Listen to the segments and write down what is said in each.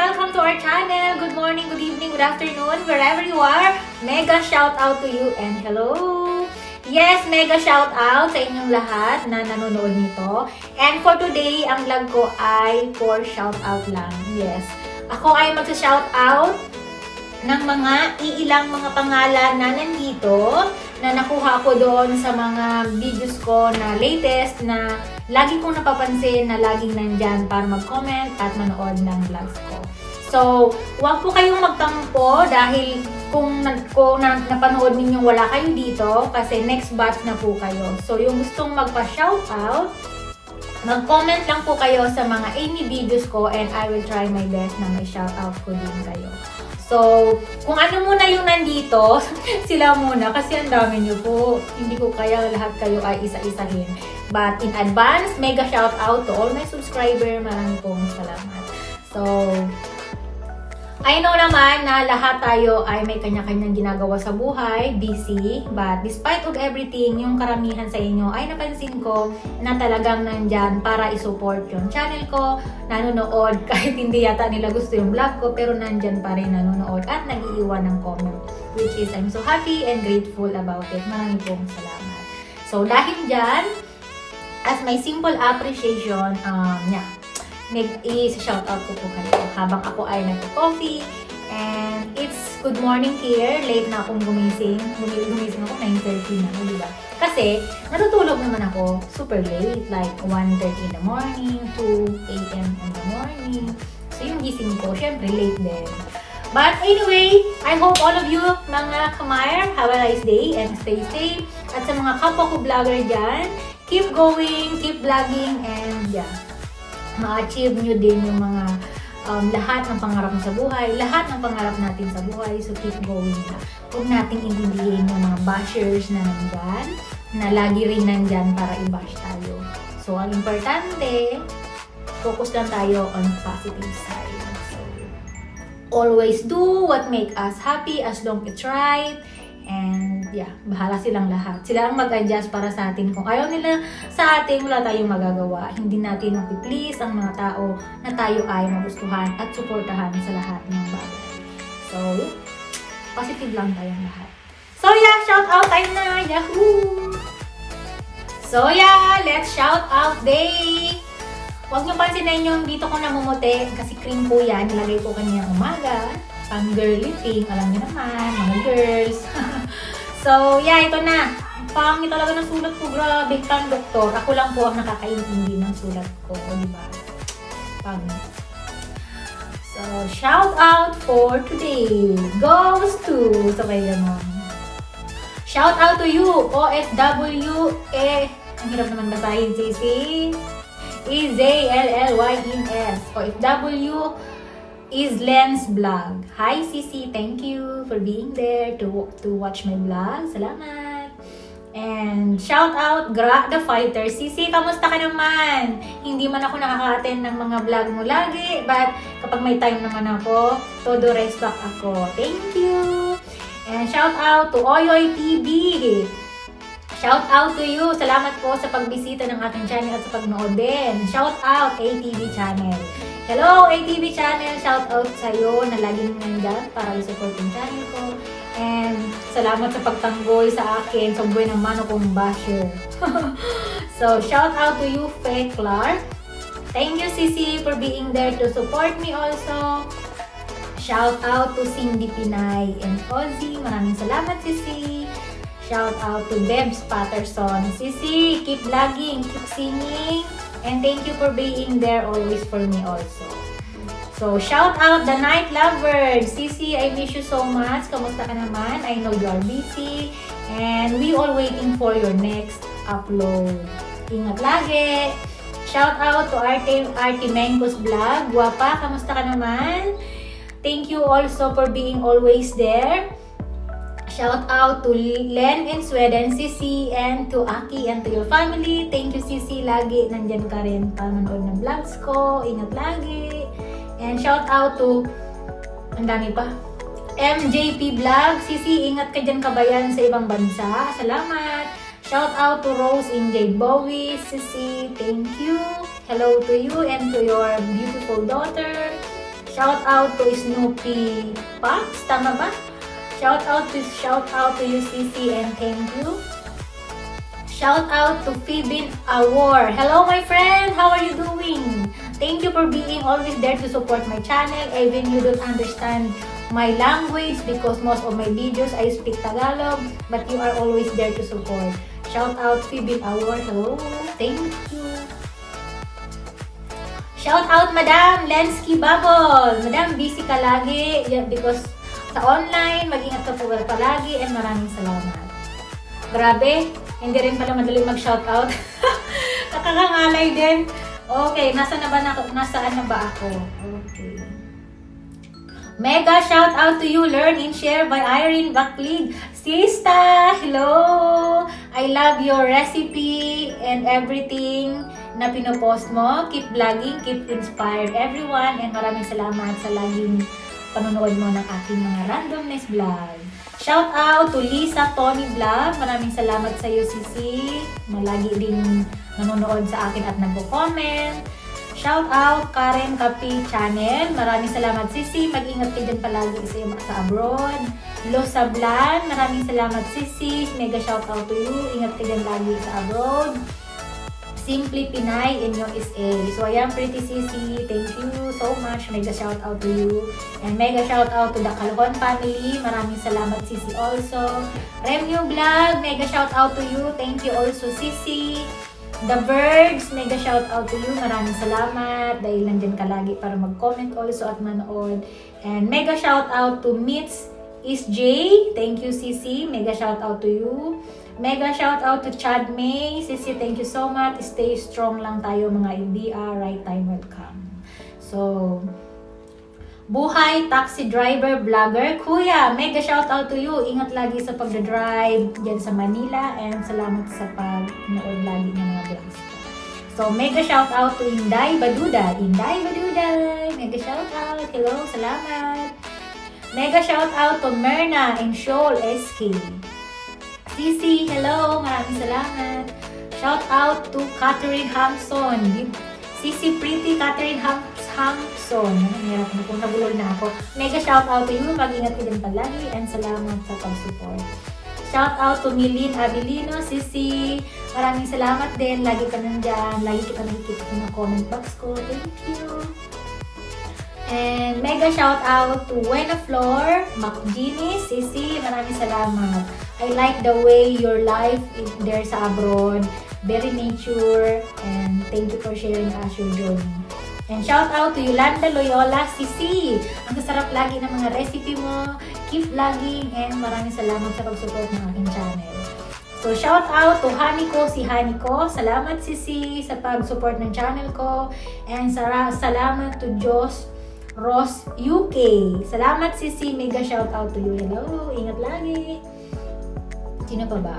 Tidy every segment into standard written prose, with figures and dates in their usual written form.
welcome to our channel. Good morning, good evening, good afternoon, wherever you are. Mega shout out to you and hello. Yes, mega shout out sa inyong lahat na nanonood nito. And for today, ang vlog ko ay for shout out lang. Yes. Ako ay magsa-shout out ng mga iilang mga pangalan na nandito na nakuha ko doon sa mga videos ko na latest na lagi kong napapansin na laging nandyan para mag-comment at manood ng vlogs ko. So, huwag po kayong magtampo dahil kung napanood ninyong wala kayo dito kasi next batch na po kayo. So, yung gustong magpa-shoutout, mag-comment lang po kayo sa mga any videos ko and I will try my best na may shoutout ko din kayo. So, kung ano muna yung nandito, sila muna kasi ang dami nyo po. Hindi ko kaya lahat kayo ay isa-isahin. But in advance, mega shout out to all my subscriber. Maraming pong salamat. So, I know naman na lahat tayo ay may kanya-kanyang ginagawa sa buhay, busy. But despite of everything, yung karamihan sa inyo ay napansin ko na talagang nandyan para isupport yung channel ko, nanonood kahit hindi yata nila gusto yung vlog ko, pero nandyan pa rin nanonood at nag-iiwan ng comment. Which is, I'm so happy and grateful about it. Maraming pong salamat. So dahil dyan, as my simple appreciation, i-shoutout ko po kayo habang ako ay nagko-coffee and it's good morning here. Late na akong gumising. Gumising ako 9:30 na, di ba? Kasi natutulog naman ako super late, like 1:30 in the morning, 2 a.m. in the morning. So yung gising ko, syempre late din. But anyway, I hope all of you mga kamayar have a nice day and stay safe. At sa mga kapwa ko vlogger dyan, keep going, keep vlogging, and yeah, ma-achieve nyo din yung mga lahat ng pangarap mo sa buhay, lahat ng pangarap natin sa buhay. So keep going na. Huwag nating intindihin yung mga bashers na nandyan, na lagi rin nandyan para i-bash tayo. So ang importante, focus lang tayo on positive side. So always do what make us happy as long it's right. And yeah, bahala silang lahat. Sila ang mag-adjust para sa atin. Kung ayaw nila sa atin, wala tayong magagawa. Hindi natin mag-please ang mga tao na tayo ay magustuhan at suportahan sa lahat ng bagay. So, positive lang tayong lahat. So yeah, shout out time na! Yahoo! So yeah, let's shout out day! Huwag niyo pansinin yung dito ko namumuti kasi cream po yan. Nilagay ko kanina umaga. Pang girly thing, alam niyo naman, mga girls. So, yeah, ito na. Pangit talaga ng sulat ko, grabe. Pang doktor, ako lang po ang nakakaintindi ng sulat ko, di ba? Pangit. So, shout out for today goes to, sabay ganon. Shout out to you, OFW, ang hirap naman basahin, Sisi. EZLLYNS, OFW, is Lens Vlog. Hi Sisi, thank you for being there to watch my vlog. Salamat. And shout out Gra the Fighter. Sisi, kamusta ka naman? Hindi man ako nakaka-attend ng mga vlog mo lagi, but kapag may time naman ako, todo rest back ako. Thank you. And shout out to Oyoy TV. Shout out to you. Salamat po sa pagbisita ng aking channel at sa pagnood din. Shout out ATV channel. Hello, ATV channel! Shout out sa'yo na laging nandyan para i-support yung channel ko. And salamat sa pagtanggoy sa akin. Sanggoy naman akong basher. So, shout out to you, Faye Clark. Thank you, Sisi, for being there to support me also. Shout out to Cindy Pinay and Ozzy. Maraming salamat, Sisi. Shout out to Bebs Patterson. Sisi, keep vlogging, keep singing. And thank you for being there always for me also. So, shout out the Night Lovers. Sisi, I miss you so much. Kamusta ka naman? I know you are busy. And we all waiting for your next upload. Ingat lagi. Shout out to Arte Mengos Vlog. Guwapa, kamusta ka naman? Thank you also for being always there. Shout out to Len in Sweden, Sisi, and to Aki and to your family. Thank you, Sisi. Lagi nandyan ka rin para manood ng vlogs ko. Ingat lagi. And shout out to, ang dami pa, MJP Vlog. Sisi, ingat ka dyan kabayan sa ibang bansa. Salamat. Shout out to Rose in J. Bowie. Sisi, thank you. Hello to you and to your beautiful daughter. Shout out to Snoopy Pops, tama ba? Shout out to you, Sisi, and thank you. Shout out to Phoebe Awar. Hello, my friend. How are you doing? Thank you for being always there to support my channel, even you don't understand my language because most of my videos I speak Tagalog, but you are always there to support. Shout out Phoebe Awar. Hello. Thank you. Shout out Madam Lensky Bubble. Madam, busy ka lagi because sa online, mag-ingat ka po palagi and maraming salamat. Grabe, hindi rin pala madali mag-shoutout. Nakakangalay din. Okay, nasaan na ba ako? Okay. Mega shoutout to you, Learn and Share by Irene Baklig. Sista, hello! I love your recipe and everything na pinopost mo. Keep vlogging, keep inspired everyone, and maraming salamat sa laging panonood mo ng aking mga randomness vlog. Shout out to Lisa Tony Vlog. Maraming salamat sa iyo, Sisi. Malagi ding nanonood sa akin at nagko-comment. Shout out Karen Kapi Channel. Maraming salamat, Sisi. Mag-ingat ka dyan palagi sa abroad. Lo Sablan. Maraming salamat, Sisi. Mega shout out to you. Ingat ka dyan lagi sa abroad. Simply Pinay in USA. So, ayan, pretty Sisi. Thank you so much. Mega shout out to you. And mega shout out to the Calhon family. Maraming salamat, Sisi also. Remyo Vlog. Mega shout out to you. Thank you also, Sisi. The Birds. Mega shout out to you. Maraming salamat. Dahil nandyan ka lagi para mag-comment also at manood. And mega shout out to Mitz Is J. Thank you, Sisi. Mega shout out to you. Mega shout out to Chad May. Sisi, thank you so much. Stay strong lang tayo mga LDR. Right time will come. So, Buhay Taxi Driver Vlogger. Kuya, mega shout out to you. Ingat lagi sa pagdadrive dyan sa Manila. And salamat sa pag-nood lagi ng mga vlogs ko. So, mega shout out to Inday Baduda. Inday Baduda. Mega shout out. Hello, salamat. Mega shout out to Merna and Shoal SK. Sisi, hello, maraming salamat. Shout out to Catherine Hampson. Sisi Pretty Catherine Hampson. Hirap na po, nabulol na ako. Mega shout out to you, mag-ingat ka din palagi, and salamat sa pag-support. Shout out to Milene Abilino. Sisi, maraming salamat din. Lagi ka nandyan, lagi kita nakikita sa comment box ko. Thank you. And mega shout out to Wena Flor, Macgini, Sisi, maraming salamat. I like the way your life is there sa abroad. Very nature, and thank you for sharing us your journey. And shout out to Yolanda Loyola, Sisi. Ang sarap lagi ng mga recipe mo. Keep vlogging, and maraming salamat sa pag-support ng aking channel. So shout out to Haniko, si Haniko. Salamat, Sisi, sa pag-support ng channel ko. And salamat to Ross UK. Salamat, Sisi. Mega shout out to you. Hello. Ingat lagi. Sino pa ba?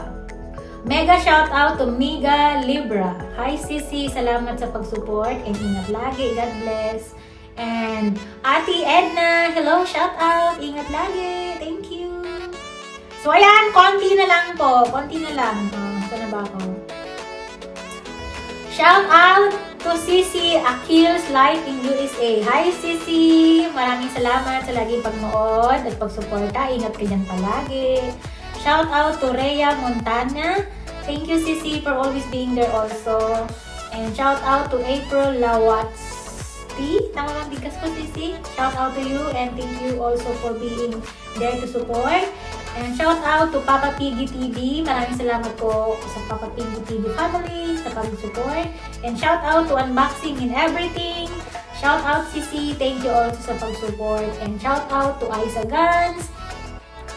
Mega shout out to Miga Libra. Hi, Sisi. Salamat sa pag-support and ingat lagi. God bless. And Ate Edna. Hello. Shout out. Ingat lagi. Thank you. So, ayan. Konti na lang po. Konti na lang. Saan na ba ako? Shout out to Sisi Akil's Life in USA. Hi, Sisi! Maraming salamat sa laging pagnood at pagsuporta. Ingat ka dyan palagi. Shout out to Rhea Montana. Thank you, Sisi, for always being there also. And shout out to April Lawatsti. Tama bang bigkas ko, Sisi? Shout out to you, and thank you also for being there to support. And shout out to Papa Piggy TV. Maraming salamat po sa Papa Piggy TV family sa pag-support. And shout out to Unboxing and Everything. Shout out, Sisi. Thank you also sa pag-support. And shout out to Isa Guns.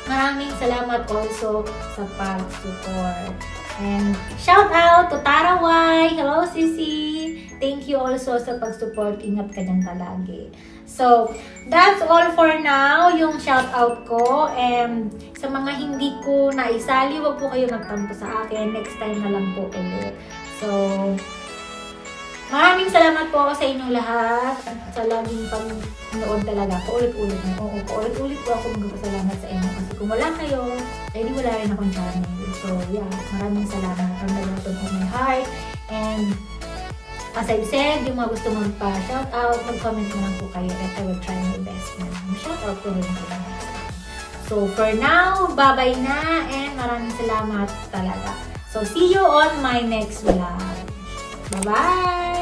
Maraming salamat also sa pag-support. And shout out to Taraway. Hello, Sisi. Thank you also sa pag-support. Ingat ka dyan palagi. So, that's all for now, yung shoutout ko. And sa mga hindi ko naisali, wag po kayo magtampo sa akin. Next time na lang po ulit. So, maraming salamat po sa inyong lahat. Sa laging panonood talaga. Paulit-ulit na. Oo, paulit-ulit po ako magpapasalamat sa inyo. Kasi kung wala kayo, eh di wala rin akong channel. So, yeah, maraming salamat from the bottom of my heart. And as I've said, yung mga gusto magpa-shoutout, mag-comment mo lang po kayo and I will try my best na shoutout ko rin kayo. So, for now, bye-bye na and maraming salamat talaga. So, see you on my next vlog. Bye-bye!